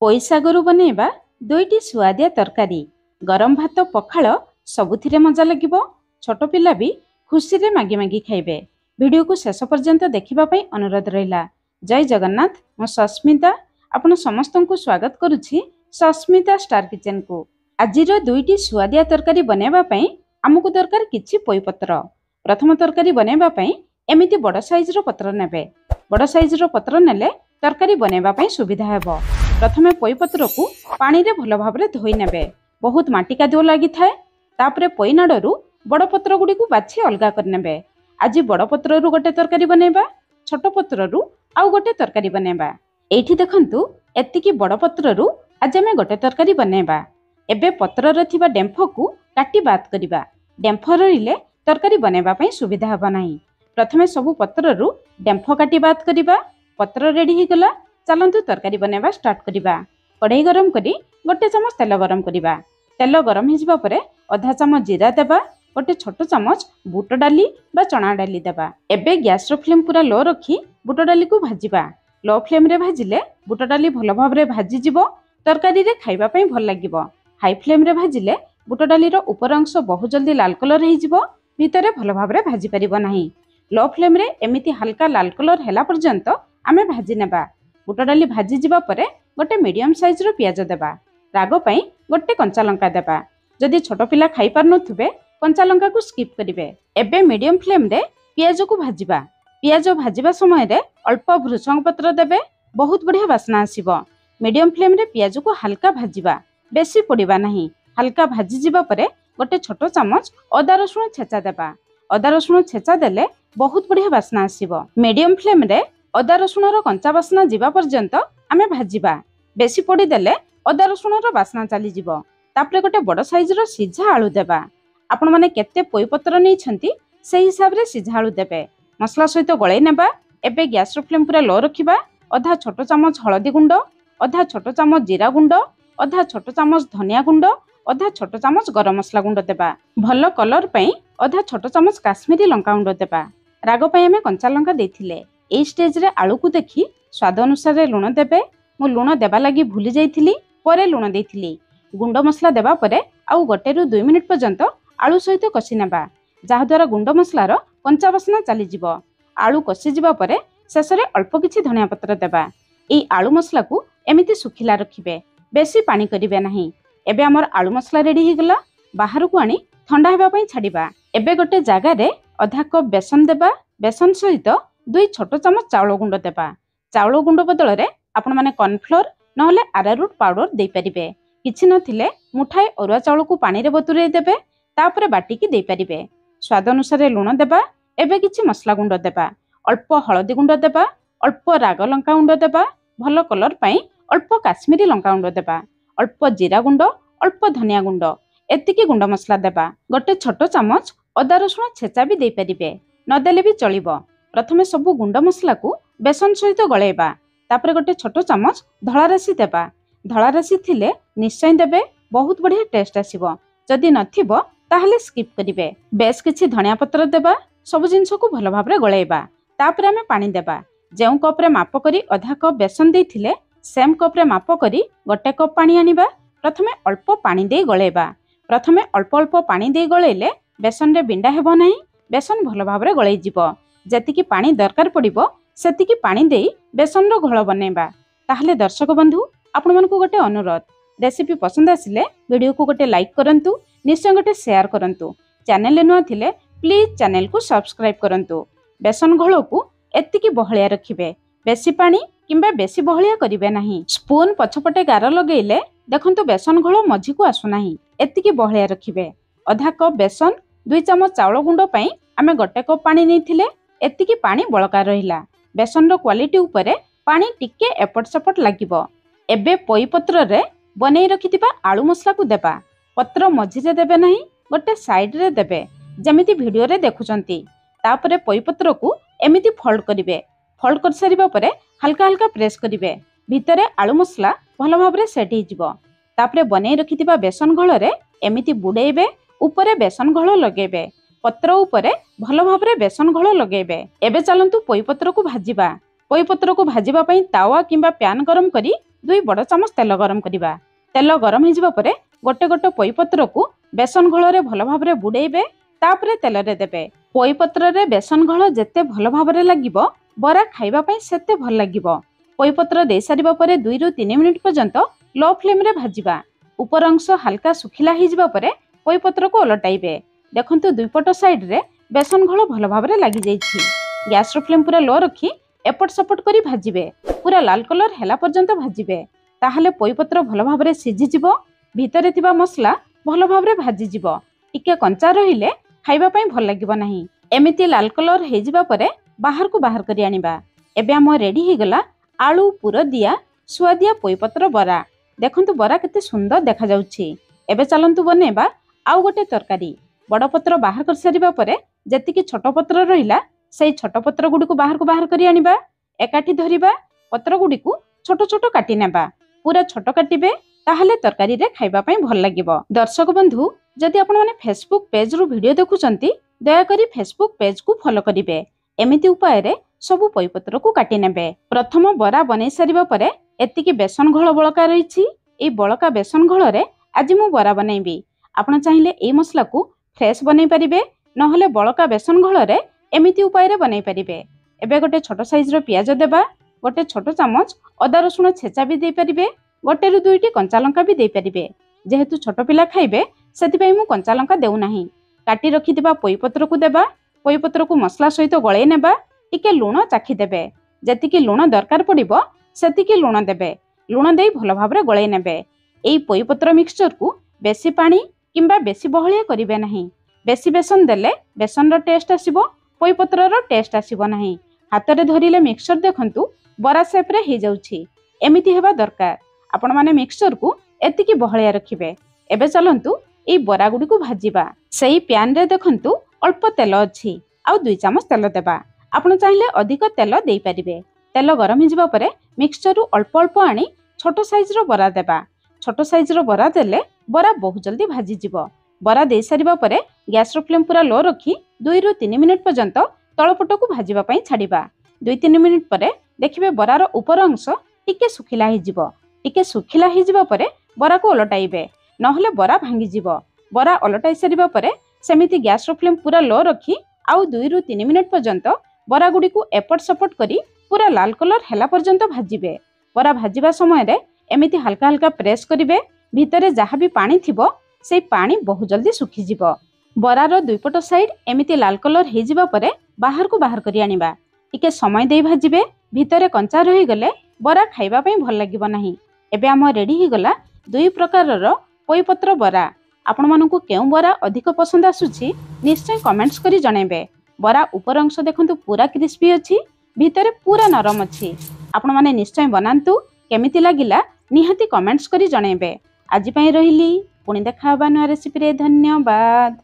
ପୋଇ ଶାଗରୁ ବନେଇବା ଦୁଇଟି ସୁଆଦିଆ ତରକାରୀ। ଗରମ ଭାତ ପଖାଳ ସବୁଥିରେ ମଜା ଲାଗିବ। ଛୋଟ ପିଲା ବି ଖୁସିରେ ମାଗି ମାଗି ଖାଇବେ। ଭିଡ଼ିଓକୁ ଶେଷ ପର୍ଯ୍ୟନ୍ତ ଦେଖିବା ପାଇଁ ଅନୁରୋଧ ରହିଲା। ଜୟ ଜଗନ୍ନାଥ। ମୁଁ ସସ୍ମିତା ଆପଣ ସମସ୍ତଙ୍କୁ ସ୍ୱାଗତ କରୁଛି ସସ୍ମିତା ଷ୍ଟାର କିଚେନକୁ। ଆଜିର ଦୁଇଟି ସୁଆଦିଆ ତରକାରୀ ବନେଇବା ପାଇଁ ଆମକୁ ଦରକାର କିଛି ପୋଇପତ୍ର। ପ୍ରଥମ ତରକାରୀ ବନେଇବା ପାଇଁ ଏମିତି ବଡ଼ ସାଇଜର ପତ୍ର ନେବେ। ବଡ଼ ସାଇଜର ପତ୍ର ନେଲେ ତରକାରୀ ବନେଇବା ପାଇଁ ସୁବିଧା ହେବ। प्रथमे पोई पत्र को पानी रे भल भाव धोई नेबे। बहुत माटी कादुओ लगी थाए। तापरे पोई नाड़ू बड़ पत्र गुड़ी को बाछि अलगा करनेबे। आज बड़ पत्र गोटे तरकारी बनेबा, छोट पत्र आउ गोटे तरकारी बनेबा। एठी देखंतु एतिकी बड़ पत्र आज आमे गोटे तरकारी बनेबा। एबे पत्र रे थिबा डेम्फ को काटी बात करिबा। डेम्फ रहिले तरकारी बनेबा पई सुविधा हबा नाही। प्रथमे सब पत्र डेम्फ काटी बात करिबा। पत्र रेडी ही गला। चलतु तरकारी बनेबा स्टार्ट करिबा। कढ़ई गरम करी गोटे चमच तेल गरम करिबा। तेल गरम हो जिबा परे आधा चामच जीरा देबा। गोटे छोट चामच बुट डाली बा चना डाली देबा। एबे गैस रो फ्लेम पूरा लो रखी बुट डाली को भाजिबा। लो फ्लेम रे भाजिले बुट डाली भल भाव रे भाजी जिवो। तरकारी रे खाइबा पई भल लागिवो। हाई फ्लेम रे भाजिले बुट डाली रो ऊपर अंश बहुत जल्दी लाल कलर हे जिवो, भितरे भल भाव रे भाजी परिबो नाही। लो फ्लेम रे एमिति हल्का लाल कलर हैला पर्यंत आमे भाजी नेबा। बुट डाली भाजी जिबा परे गोटे मीडियम साइज रो पियाज देबा। राग पई गोटे कंचा लंका देबा। जदि छोट पिला खाई पार नथुबे कंचा लंका को स्किप करिवे। एबे मीडियम फ्लेम रे पियाज को भाजिबा। पियाज भाजिबा समय रे अल्प भृषंग पत्र देबे। बहुत बढ़िया वासना आसीबो। मीडियम फ्लेम रे पियाज को हल्का भाजिबा, बेसी पोड़िबा नहीं। हल्का भाजी जिबा परे गोटे छोट चामच अदा रसुण छेचा देबा। अदा रसुण छेचा देले बहुत बढ़िया वासना आसीबो। मीडियम फ्लेम रे अदा रसुण रो कंचा वासना जिबा पर्यंत आमे भाजिबा। बेसी पोड़ी देले अदा रसुण रो वासना चली जिवो। तापरे गोटे बड़ साइज रो सिझा आलू देबा। आपण माने केते पोई पत्र नै छंती सेही हिसाब रे सिझा आलू देबे। मसला सहित गळै नेबा। एबे गैस रो फ्लेम पूरा लो रखिबा। आधा छोट चामच हळदी गुंड, आधा छोट चामच जीरा गुंड, आधा छोट चामच धनिया गुंड, आधा छोट चामच गरम मसला गुंड देबा। भलो कलर पई आधा छोट चामच काश्मीरी लंका गुंड देबा। राग पई हमें कंचा लंका देथिले। एई स्टेज रे आलू को देखी स्वाद अनुसार लुण देबे। मु लुण देबा लागि भूली जाइथिली, परे लुण देथिली। गुंड मसला देबा परे आउ गोटे रु 2 मिनिट पर्यंत आलू सहित कषि नेबा, जहा द्वारा गुंड मसलार कंचा वासना चली जिवो। आलू कषि जिबा परे शेष रे अल्प किछि धनिया पत्र देबा। एई आलू मसला को एमिति सुखिला रखिबे, बेसी पानी करिवे नाही। एबे हमर आलू मसला रेडी हि गला। बाहर को आनी ठंडा हेबा पई छाडिबा। एबे गोटे जागा रे आधा कप बेसन देबा। बेसन सहित 2 छोट चामच चाउल गुंड देबा। चाउल गुंड बदल रे आपण माने कॉर्नफ्लोर नहले आरारूट पाउडर दे परिबे। किछि नथिले मुठाए अरुआ चाउल को पानी रे बतुरे देबे। तापरे बाटी की दे परिबे। स्वाद अनुसार लुण देबा। एबे किछि मसला गुंड देबा। अल्प हळदी गुंड देबा, अल्प राग लंका गुंड देबा। भलो कलर पई अल्प काश्मीरी लंका गुंड देबा। अल्प जीरा गुंड, अल्प धनिया गुंड, एतिकी गुंड मसला देबा। गोटे छोट चामच अदा रसुण छेचा भी दे परिबे, न देले भी चलिबो। प्रथमे सबु गुंड मसला को बेसन सहित गळेबा। तापरे गोटे छोट चामच धळा राशि देबा। धळा राशि थिले निश्चय देबे, बहुत बढ़िया टेस्ट आसीबो। जदि नथिबो ताहले स्किप करिवे। बेस किछि धनिया पत्र देबा। सब जिंस को भलो भाबरे गळेबा। तापरे हमें पानी देबा। जेउ कप रे माप करी आधा कप बेसन देथिले सेम कप रे माप करी गोटे कप पानी आनिबा। प्रथमे अल्प पानी दे गळेबा। प्रथमे अल्प अल्प पानी दे गळेले बेसन रे बिंडा हेबो नाही। बेसन भलो भाबरे गळै जिवो। जतिकी पानी दरकार पड़िबो सेतिकी पानी देई बेसन रो घोळ बनेबा। ताहले दर्शक बंधु आपण मानकु गोटे अनुरोध, रेसिपी पसंद आसिले वीडियो को गोटे लाइक करंतु, निश्चय गोटे शेयर करंतु। चैनल नुआ थिले प्लीज चैनल को सब्सक्राइब करंतु। बेसन घोळ को एतिकी बहलिया रखिबे, बेसी पानी किंबा बेसी बहलिया करिवे नाही। स्पून पछपटे गार लगेइले देखंतु बेसन घोळ मझी को आसु नाही। एतिकी बहलिया रखिबे। आधा कप बेसन 2 चामच चाउल गुंड पई आमे गोटे कप पानी नेथिले। एतिकी पानी बळका रहिला। बेसन रो क्वालिटी उपरे पानी टिके एपट सपट लागिबो। एबे पोई पत्र रे बनेई रखितिबा आलू मसला को देबा। पत्र मझी रे देबे नाही, गोटे साइड रे देबे जेमिति वीडियो रे देखुचंती। तापरे पोई पत्र को एमिति फोल्ड करिवे। फोल्ड कर सारिबा परे हल्का हल्का प्रेस करिवे। भितरे आलू मसला भलो भाबरे सेट हि जिवो। तापरे बनेई रखितिबा बेसन घोळ रे एमिति बुडेइबे। ऊपरे बेसन घोळ लगेबे। पत्र उपरे भलो भाबरे बेसन घोळ लगेबे। एबे चलंतु पोई पत्र को भाजिबा। पोई पत्र को भाजिबा पई तावा किंबा प्यान गरम करी 2 बड़ चामच तेल गरम करवा। तेल गरम हो पर गोटे गोटे पोईपत्र को बेसन घोल भल भाव बुड़ेबे, तापरे तेल रे देबे। पोईपत्र रे बेसन घोल जेते भल भाव लागिबो बरा खाइबा पई सेते भल लागिबो। पोईपत्र दे सारिबा परे 2 ରୁ 3 मिनिट पर्यंत लो फ्लेम रे भाजिबा। ऊपर अंश हल्का सुखिला हो जिबा परे पोईपत्र को ओलटाइबे। देखंतु दुई पट साइड रे बेसन घोल भल भाव लागी जाइछि। गैस रो फ्लेम पूरा लो रखी एपट सपट करी भाजिबे। पूरा लाल कलर हेला पर्यंत भाजिबे, ताहले पोईपत्र भल भाव सिझी जिवो, भितरे थिबा मसला भल भाव भाजी जिवो। टिके कंचा रहिले खाइबा पई भल लागिबो नाही। एमिति लाल कलर हे जिबा परे बाहर को बाहर करी आनिबा। एबे हम रेडी हे गला आलू पुर दिया सुआदिया पोईपत्र बरा। देखंतु बरा केते सुंदर देखा जाउछि। एबे चलंतु बनेबा आउ गोटे तरकारी। बड़ पत्र बाहर कर सारिबा परे जेतिकी छोट पत्र रहिला सेई छोट पत्र गुडी को बाहर करी आनिबा। एकाठी धरिबा, पत्र गुडी को छोट छोट काटी नेबा। पूरा छोट काटिबे, ताहले तरकारी रे खाइबा पई भल लागिबो। दर्शक बंधु, जदि आपण माने फेसबुक पेज रु वीडियो देखुचंती दया करी फेसबुक पेज को फॉलो करिवे। एमिति उपाय रे सबु पोईपत्र को काटी नेबे। प्रथम बरा बनै सारिबा परे एतिकी बेसन घोल बळका रहिछि। ए बळका बेसन घोल रे आज मु बरा बनैबी। आपण चाहिले ए मसला को फ्रेश बनै परिबे, नहले बळका बेसन घोल रे एमिति उपाय रे बनै परिबे। एबे गोटे छोट साइज रो पियाज देबा, गोटे छोट चामच अदा रसुण छेचा भी दे परिबे, गोटे रु 2टी कंचा लंका भी दे परिबे। जेहेतु छोट पिला खाइबे सेति पई मु कंचा लंका देउ नाही। काटी रखिथिबा पोईपत्र को देबा। पोईपत्र को मसला सहित गळे नेबा। टिके लूण चाखी देबे। जेतिकी लूण दरकार पड़िबो सेतिकी लूण देबे। लूण देई भल भाबरे गळे नेबे। एई पोईपत्र मिक्सचर को बेसी पानी किंबा बेसी बहलिया करिवे नाही। बेसी बेसन देले बेसन रो टेस्ट आसीबो, पोईपत्र रो टेस्ट आसीबो नाही। हाथ रे धरिले मिक्सचर देखंतु बरा शेप रे हे जाउछि। एमिति हेबा दरकार। आपण माने मिक्सचर को एतिकी बहलिया रखिबे। एबे चलंतु ए बरा गुडी को भाजिबा। सेही पैन रे देखंतु अल्प तेल अछि, आउ 2 चामच तेल देबा। आपण चाहिले अधिक तेल देई परिबे। तेल गरम हो जिबा परे मिक्सचर रु अल्प अल्प आनी छोट साइज रो बरा देबा। छोट साइज रो बरा देले बरा बहुत जल्दी भाजी जिवो। बरा दे सारिबा परे गैस रो फ्लेम पूरा लो रखी 2 ରୁ 3 मिनिट पर्यंत तळपट को भाजिबा पई छाडिबा। 2-3 मिनिट परे देखिबे बरार ऊपर अंश टिके सुखिला हो जिवो। टिके सुखिला हो जिबा परे बरा को ओलटाइबे, नहले बरा भांगी जिवो। बरा ओलटाई सारिबा परे सेमिति गैस रो फ्लेम पूरा लो रखी आउ 2 ରୁ 3 मिनिट पर्यंत बरा गुडी को एपट सपट करी पूरा लाल कलर हेला पर्यंत भाजिबे। बरा भाजिबा समय रे एमिति हल्का हल्का प्रेस करिवे। भितरे जहाँ भी पानी थिबो से पानी बहुत जल्दी सुखी जिवो। बरार दुई पट साइड एमिति लाल कलर हे जिबा परे बाहर को बाहर करी आनिबा। टिके समय देई भाजिबे। भितरे कंचा रही गले बरा खाइबा पई भल लागिबो नाही। एबे हम रेडी ही गला 2 प्रकारर पोईपत्र बरा। आपण मानकु केउ बरा अधिक पसंद आसुछि निश्चय कमेंट्स करी जणेबे। बरा ऊपर अंश देखंतु पूरा क्रिस्पी अछि, भितरे पूरा नरम अछि। आपण माने निश्चय बनांतु। केमिति लागिला निहाती कमेंट्स करी जणेबे। आज पई रहिली, पुणी देखा हबा नया रेसिपी रे। धन्यवाद।